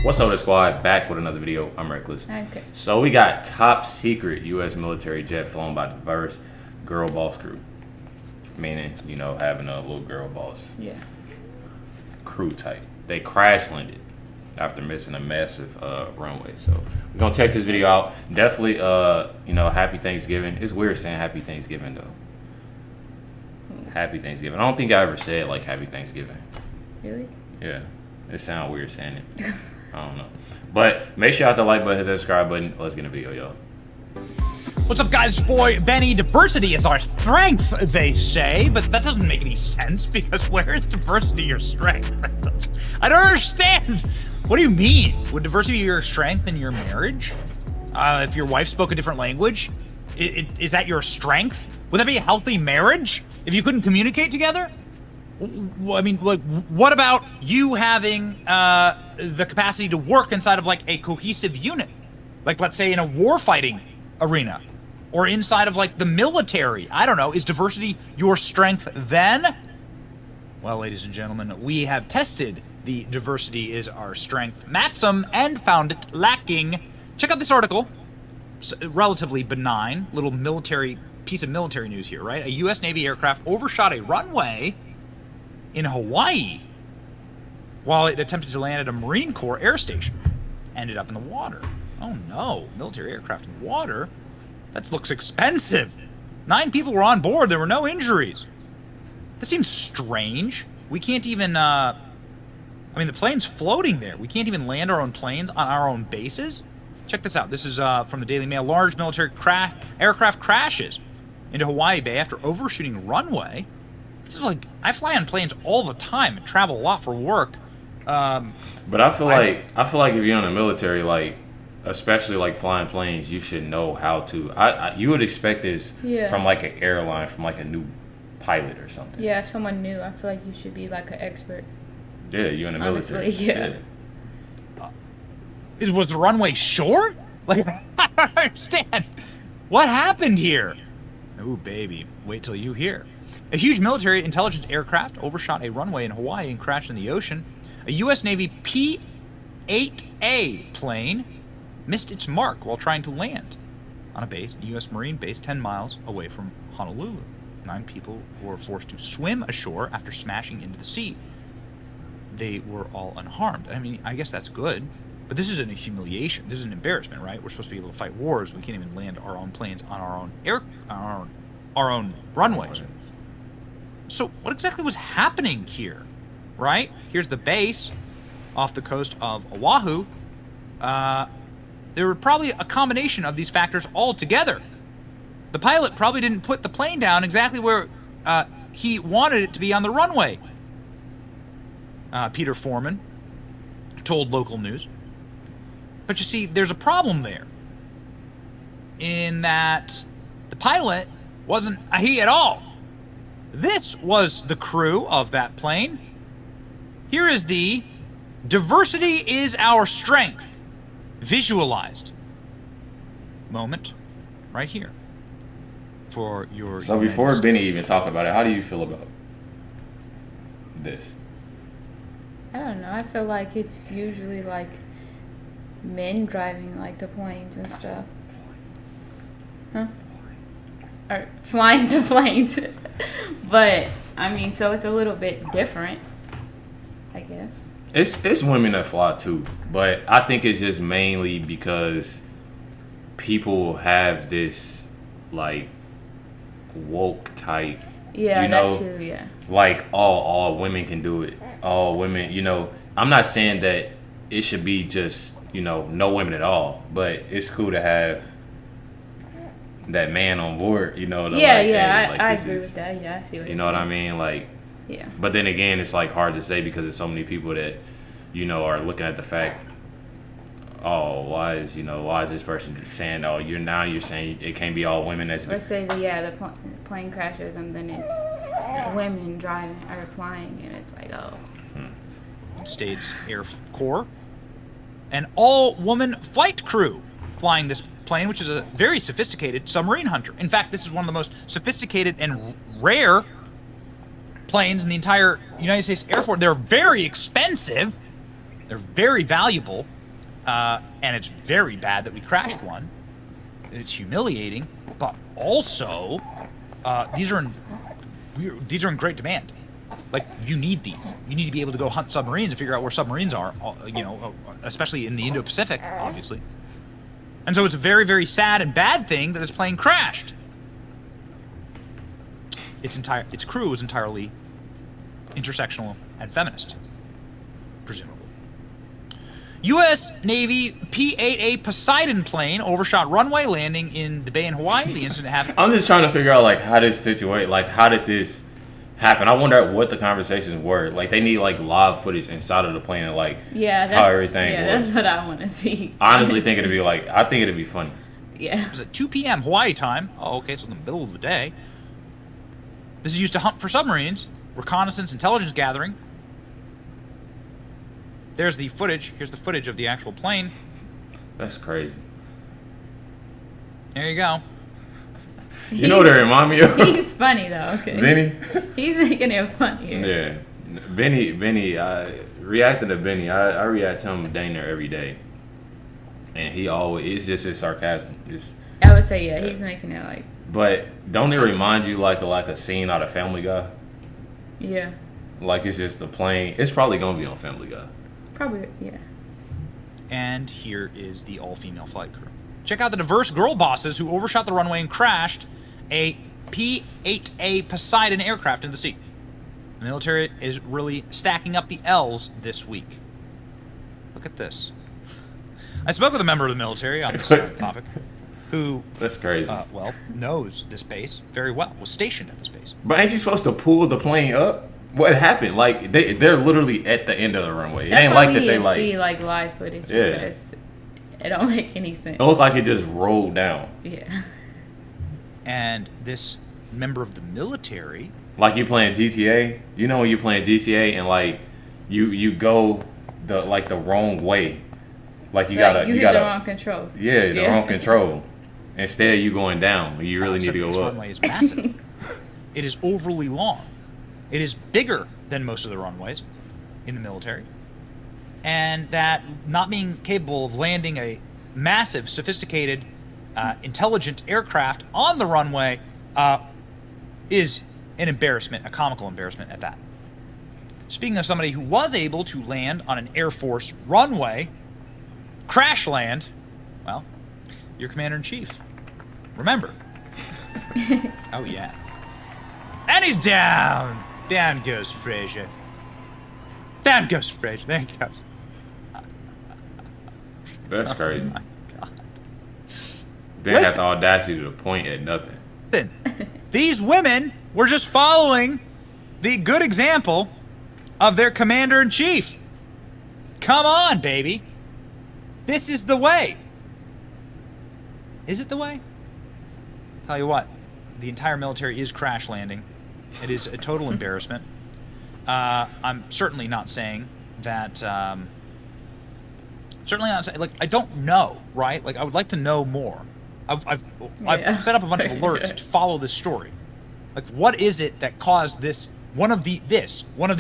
What's up, squad? Back with another video. I'm Reckless. Okay. So we got top secret U.S. military jet flown by diverse girl boss crew. Meaning, you know, having a little girl boss. Yeah. Crew type. They crash landed after missing a massive runway. So we're gonna check this video out. Definitely, you know, happy Thanksgiving. It's weird saying happy Thanksgiving though. Happy Thanksgiving. I don't think I ever said like happy Thanksgiving. Really? Yeah. It sounds weird saying it. I don't know. But make sure you hit the like button, hit the subscribe button. Let's get in the video, y'all. What's up, guys? It's your boy Benny. Diversity is our strength, they say, but that doesn't make any sense because where is diversity your strength? I don't understand. What do you mean? Would diversity be your strength in your marriage? If your wife spoke a different language, is that your strength? Would that be a healthy marriage if you couldn't communicate together? I mean, like, what about you having the capacity to work inside of like a cohesive unit? Like, let's say in a warfighting arena or inside of like the military. I don't know. Is diversity your strength then? Well, ladies and gentlemen, we have tested the diversity is our strength maxim and found it lacking. Check out this article. It's relatively benign little piece of military news here, right? A U.S. Navy aircraft overshot a runway in Hawaii while it attempted to land at a Marine Corps air station. Ended up in the water. Oh no, military aircraft in water? That looks expensive. 9 people were on board, there were no injuries. This seems strange. We can't even, I mean, the plane's floating there. We can't even land our own planes on our own bases? Check this out. This is from the Daily Mail. Large military aircraft crashes into Hawaii Bay after overshooting runway. This is like, I fly on planes all the time and travel a lot for work. But I feel like if you're in the military, like especially like flying planes, you should know how to. You would expect this from like an airline, from like a new pilot or something. Yeah, someone new. I feel like you should be like an expert. Yeah, you're in the military. Honestly, yeah. Was the runway short? Like, I don't understand. What happened here? Ooh, baby, wait till you hear. A huge military intelligence aircraft overshot a runway in Hawaii and crashed in the ocean. A U.S. Navy P-8A plane missed its mark while trying to land on a base, a U.S. Marine base 10 miles away from Honolulu. 9 people were forced to swim ashore after smashing into the sea. They were all unharmed. I mean, I guess that's good, but this isn't a humiliation. This is an embarrassment, right? We're supposed to be able to fight wars. We can't even land our own planes on our own runways. So what exactly was happening here, right? Here's the base off the coast of Oahu. There were probably a combination of these factors all together. The pilot probably didn't put the plane down exactly where he wanted it to be on the runway. Peter Foreman told local news. But you see, there's a problem there in that the pilot wasn't a he at all. This was the crew of that plane. Here is the diversity is our strength visualized moment right here for your. So before Benny even talk about it, how do you feel about this? I don't know. I feel like it's usually like men driving like the planes and stuff. Huh? Or flying the planes. But I mean, so it's a little bit different, I guess. It's women that fly too, but I think it's just mainly because people have this like woke type. Yeah, you know, that too. Yeah. Like all women can do it. All women, you know. I'm not saying that it should be just, you know, no women at all, but it's cool to have that man on board, you know. I agree with that. Yeah, I see what you know what I mean. Like, yeah. But then again, it's like hard to say because there's so many people that, you know, are looking at the fact, oh, why is this person saying, oh, you're saying it can't be all women? That's or say the plane crashes and then it's women driving or flying and it's like, oh. States Air Corps, an all-woman flight crew flying this plane, which is a very sophisticated submarine hunter. In fact, this is one of the most sophisticated and rare planes in the entire United States Air Force. They're very expensive. They're very valuable. And it's very bad that we crashed one. It's humiliating, but also these are in great demand. Like, you need these. You need to be able to go hunt submarines and figure out where submarines are, especially in the Indo-Pacific, obviously. And so it's a very, very sad and bad thing that this plane crashed. Its crew was entirely intersectional and feminist, presumably. U.S. Navy P-8A Poseidon plane overshot runway landing in the bay in Hawaii. The incident happened. I'm just trying to figure out, like, how this situation, like, how did this happen? I wonder what the conversations were. Like, they need, like, live footage inside of the plane and, like, how everything was. That's what I want to see. I honestly think it'd be, like, I think it'd be funny. Yeah. It was at 2 p.m. Hawaii time. Oh, okay, so in the middle of the day. This is used to hunt for submarines, reconnaissance, intelligence gathering. There's the footage. Here's the footage of the actual plane. That's crazy. There you go. You know what they remind me of? He's funny, though, okay? Benny? He's making it funnier. Yeah. Benny, reacting to Benny, I react to him dang near every day. And he always, it's just his sarcasm. I would say, yeah, he's making it like... But don't it remind you like a scene out of Family Guy? Yeah. Like, it's just a plane. It's probably going to be on Family Guy. Probably, yeah. And here is the all-female flight crew. Check out the diverse girl bosses who overshot the runway and crashed a P-8A Poseidon aircraft in the sea. The military is really stacking up the L's this week. Look at this. I spoke with a member of the military on this topic who... That's crazy. Knows this base very well, was stationed at this base. But ain't you supposed to pull the plane up? What happened? Like, they're literally at the end of the runway. It ain't like that they like... see, like, live footage. Yeah. Because it don't make any sense. It looks like it just rolled down. Yeah. And this member of the military... Like you playing GTA? You know when you playing GTA and, like, you go the wrong way. Like, you gotta... You hit the wrong control. Yeah, the wrong control. Instead, you going down. You really need to go this up. runway is massive. It is overly long. It is bigger than most of the runways in the military. And that not being capable of landing a massive, sophisticated, intelligent aircraft on the runway is an embarrassment, a comical embarrassment at that. Speaking of somebody who was able to land on an Air Force runway, crash land, well, your commander-in-chief. Remember. Oh, yeah. And he's down. Down goes Frazier. Down goes Frazier. There he goes. That's crazy. Oh, my God. They have the audacity to point at nothing. These women were just following the good example of their commander-in-chief. Come on, baby. This is the way. Is it the way? Tell you what, the entire military is crash landing. It is a total embarrassment. I'm certainly not saying that... certainly not saying... Like, I don't know, right? Like, I would like to know more. I've set up a bunch of alerts to follow this story. Like, what is it that caused this... One of the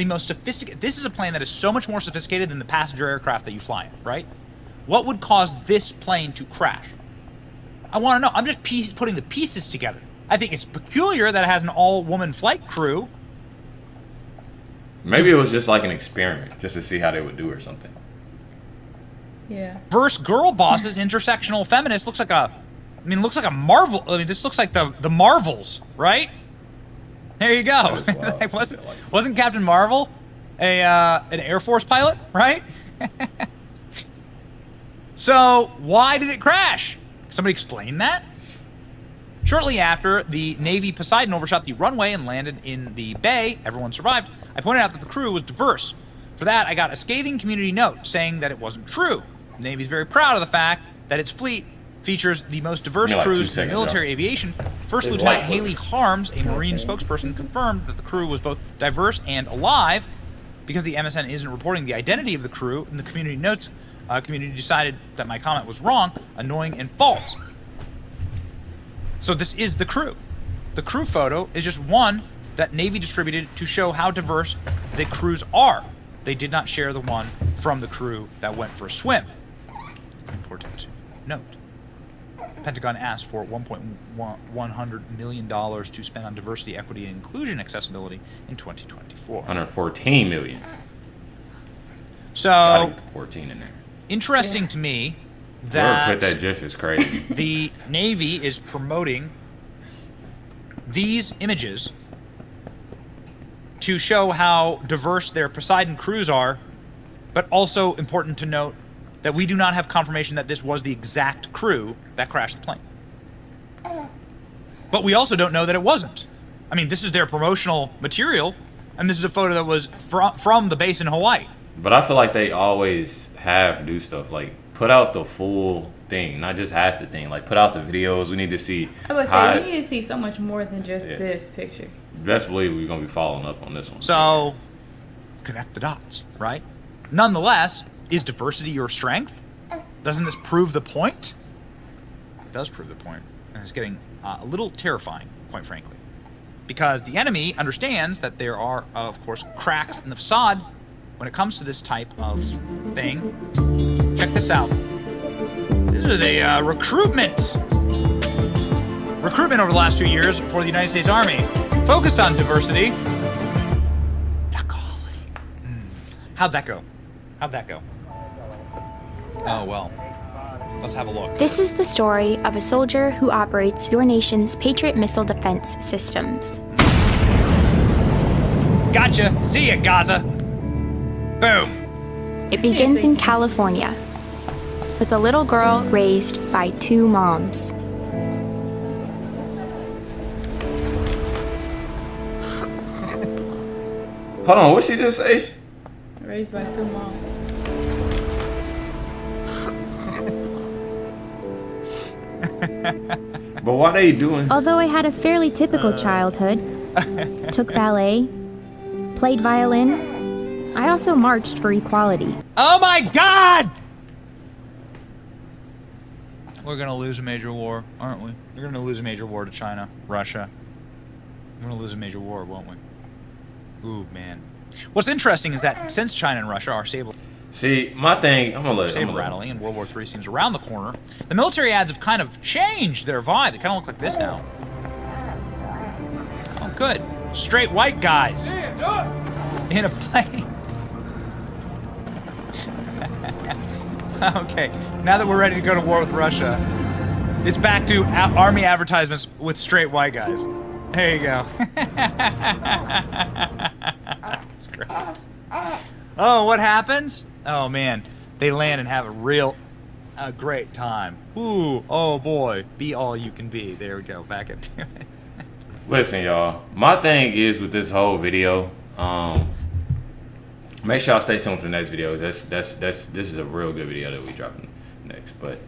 most sophisticated... This is a plane that is so much more sophisticated than the passenger aircraft that you fly in, right? What would cause this plane to crash? I want to know. I'm just putting the pieces together. I think it's peculiar that it has an all-woman flight crew. Maybe it was just like an experiment, just to see how they would do or something. Yeah. Verse girl bosses, intersectional feminist. Looks like a Marvel. I mean, this looks like the Marvels, right? There you go. Wasn't Captain Marvel an Air Force pilot, right? So why did it crash? Somebody explain that? Shortly after the Navy Poseidon overshot the runway and landed in the bay, everyone survived. I pointed out that the crew was diverse. For that, I got a scathing community note saying that it wasn't true. The Navy is very proud of the fact that its fleet features the most diverse crews in military aviation. First Lieutenant Haley Harms, a Marine spokesperson, confirmed that the crew was both diverse and alive. Because the MSN isn't reporting the identity of the crew, in the community notes, community decided that my comment was wrong, annoying, and false. So this is the crew. The crew photo is just one that Navy distributed to show how diverse the crews are. They did not share the one from the crew that went for a swim. note. The Pentagon asked for $1.1 million to spend on diversity, equity, and inclusion accessibility in 2024. 114 million. So, Gotta get the 14 in there. interesting to me Whoever that put that GIF is crazy. the Navy is promoting these images to show how diverse their Poseidon crews are, but also important to note that we do not have confirmation that this was the exact crew that crashed the plane. But we also don't know that it wasn't. I mean, this is their promotional material, and this is a photo that was from the base in Hawaii. But I feel like they always have do stuff like put out the full thing, not just half the thing. Like put out the videos. We need to see. I would say we need to see so much more than just this picture. Best believe we're gonna be following up on this one. So, connect the dots, right? Nonetheless, is diversity your strength? Doesn't this prove the point? It does prove the point, and it's getting a little terrifying, quite frankly, because the enemy understands that there are, of course, cracks in the facade when it comes to this type of thing. Check this out. This is a recruitment over the last 2 years for the United States Army, focused on diversity. How'd that go? Oh, well. Let's have a look. This is the story of a soldier who operates your nation's Patriot missile defense systems. Gotcha. See ya, Gaza. Boom. It begins in California with a little girl raised by two moms. Hold on, what'd she just say? Raised by two moms. But what are they doing? Although I had a fairly typical childhood, took ballet, played violin, I also marched for equality. Oh my God! We're gonna lose a major war, aren't we? We're gonna lose a major war to China, Russia. We're gonna lose a major war, won't we? Ooh, man. What's interesting is that since China and Russia are See, my thing, I'm gonna let saber rattling and World War III seems around the corner, the military ads have kind of changed their vibe. They kind of look like this now. Oh, good. Straight white guys in a plane. Okay, now that we're ready to go to war with Russia, it's back to army advertisements with straight white guys. There you go. That's great. Oh, what happens? Oh, man. They land and have a great time. Ooh, oh boy. Be all you can be. There we go. Back into it. Listen, y'all. My thing is with this whole video, make sure y'all stay tuned for the next video. This is a real good video that we dropping next. But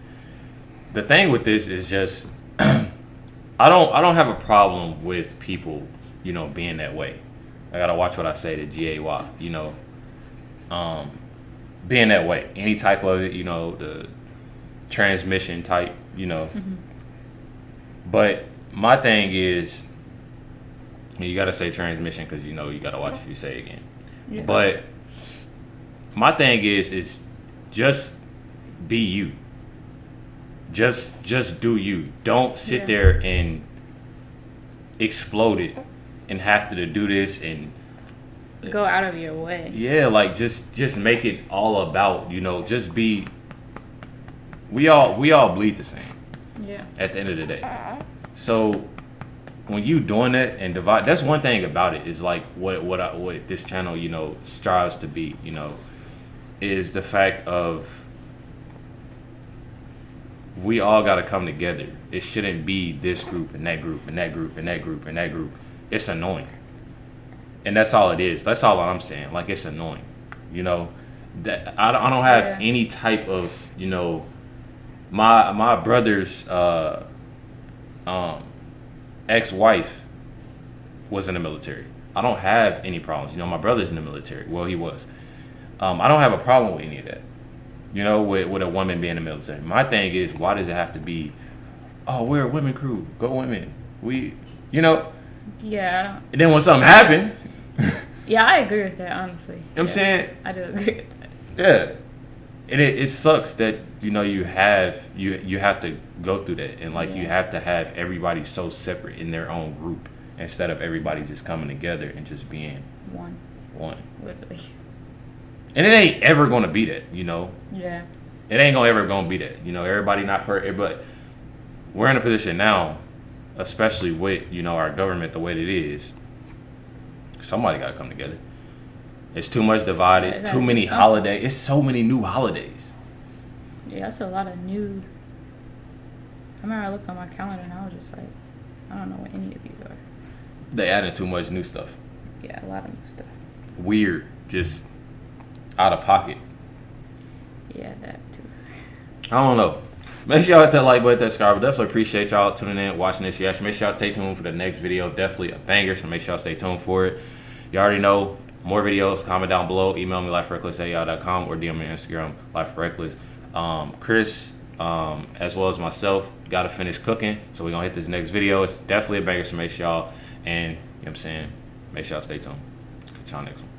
the thing with this is just I don't have a problem with people, being that way. I gotta watch what I say to GAY, being that way. Any type of it, the transmission type, Mm-hmm. But my thing is, you gotta say transmission because you gotta watch what you say again. Yeah. But my thing is just be you. Just do you. Don't sit there and explode it and have to do this and Go out of your way. yeah, like just make it all about, just be. We all bleed the same. Yeah. At the end of the day. So when you doing that and divide, that's one thing about it is like what this channel, strives to be, is the fact of we all got to come together. It shouldn't be this group and that group and that group and that group and that group. It's annoying. And that's all it is. That's all I'm saying. Like, it's annoying. That I don't have any type of, my brother's ex-wife was in the military. I don't have any problems. My brother's in the military. Well, he was. I don't have a problem with any of that. With a woman being in the military. My thing is, why does it have to be, oh, we're a women crew. Go women. We, Yeah, I don't. And then when something happened. Yeah, I agree with that, honestly. You know what I'm saying? I do agree with that. Yeah. And it sucks that you know, you have to go through that, and like you have to have everybody so separate in their own group instead of everybody just coming together and just being one. Literally. And it ain't ever gonna be that, you know. Yeah. It ain't ever gonna be that, you know. Everybody not perfect, but we're in a position now, especially with, you know, our government the way that it is. Somebody gotta come together. It's too much divided. Too many holidays. It's so many new holidays. Yeah, that's a lot of new. I remember I looked on my calendar and I was just like, I don't know what any of these are. They added too much new stuff. Yeah, a lot of new stuff. Weird, just out of pocket. Yeah, that too. I don't know. Make sure y'all hit that like button, that subscribe. Definitely appreciate y'all tuning in, watching this reaction. Make sure y'all stay tuned for the next video. Definitely a banger, so make sure y'all stay tuned for it. You already know, more videos, comment down below. Email me, LifeWithRecklezz@yahoo.com, or DM me on Instagram, LifeWithRecklezz. Chris, as well as myself, got to finish cooking, so we're going to hit this next video. It's definitely a banger, so make sure y'all, and you know what I'm saying, make sure y'all stay tuned. Catch y'all next one.